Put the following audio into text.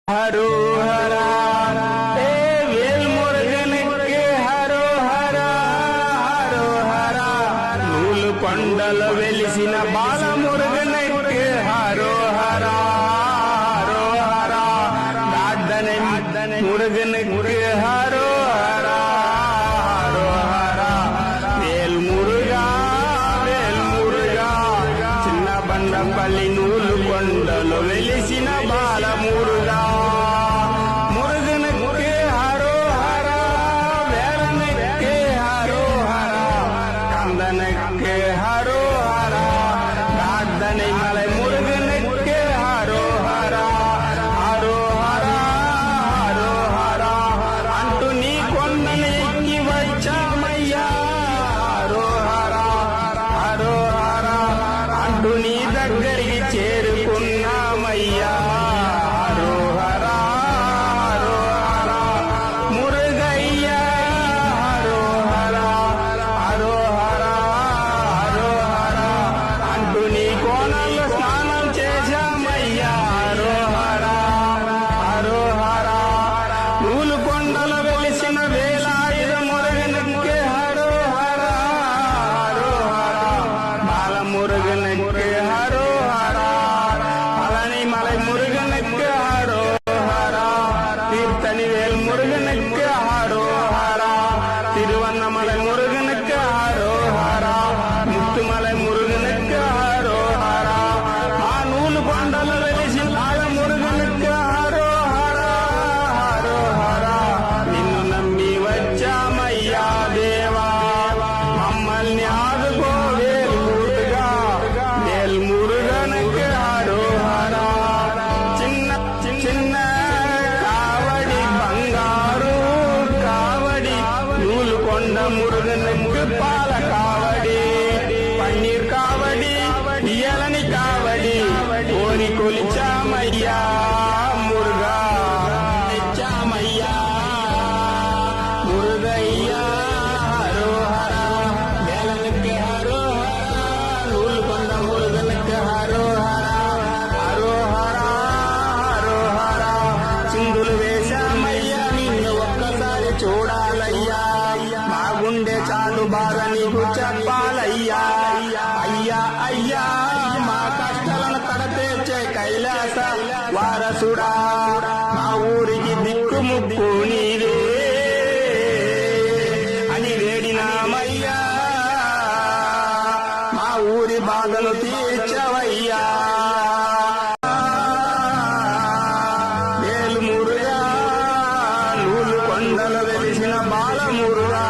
हरो हरा वेल मुरुगन के हरो हरा हरो हरा नूल కొండల వెలిసిన బాల మురుగన్ के हरो हरा हरो हरा दादने मुरुगन के हरो हरा हरो हरा వేల్ మురుగా చిన్న బండపల్లి నూలు కొండలు వెలిసిన బాల మురుగా हरो हरा दादने मलै मुरुगन के हरो हरा हरो हरा हरो हरा अंटू नी కొండని ఎక్కి వచ్చామయ్యా हरो हरा हरो हरा अंटू नी దగ్గరికి చేరుకున్నామయ్యా हरो हरा हरो हरा మురుగయ్యా हरो हरा हरो हरा కోనల్లో స్నానం చేశామయ్యా హరో హరా హరో హరా నూలు కొండల వెలిసిన వేలాయుధ మురుగన్కే హరో హరా హరో హరా బాల మురుగన్కే హరో హరా అలని మలై మురుగన్కే హరో హరా తీర్థని వేల్ మురుగన్కే హరో హరా తిరువన్నమలై మురుగన్కే హరో హరా ముత్తుమలై మురుగన్కే హరో హరా ఆ నూలు కొండల వెలిసిన బాల మురుగన్కే హరో హరా హరో హరా నిన్ను నమ్మి వచ్చామయ్యా దేవా మమ్మల్ని ఆదుకో వేల్ మురుగా వేల్ మురుగన్కే హరో హరా చిన్న చిన్న కావడి బంగారు కావడి నూలు కొండ మురుగన్కే పాల కావడి పన్నీర్ కావడి ఇయలని కావడి కోరి కొలిచామయ్యా మురుగా తెచ్చామయ్యా మురుగయ్యా హరో హరా వేలనకే హరో హరా నూలు కొండ మురుగన్కే హరో హరా హరో హరా హరో హరా చిందులు వేశామయ్యా నిన్ను ఒక్కసారి చూడాలయ్యా మా గుండె చాలు బాధ నీకు చెప్పాలయ్యా అయ్యా అయ్యా మా కష్టాలను కడతీర్చే కైలాస వారసుడా మా ఊరికి దిక్కు ముక్కు నీవే అని వేడినామయ్యా మా ఊరి బాధను తీర్చవయ్యా వేలు మురుగా నూలు కొండలు వెలిసిన బాల మురుగా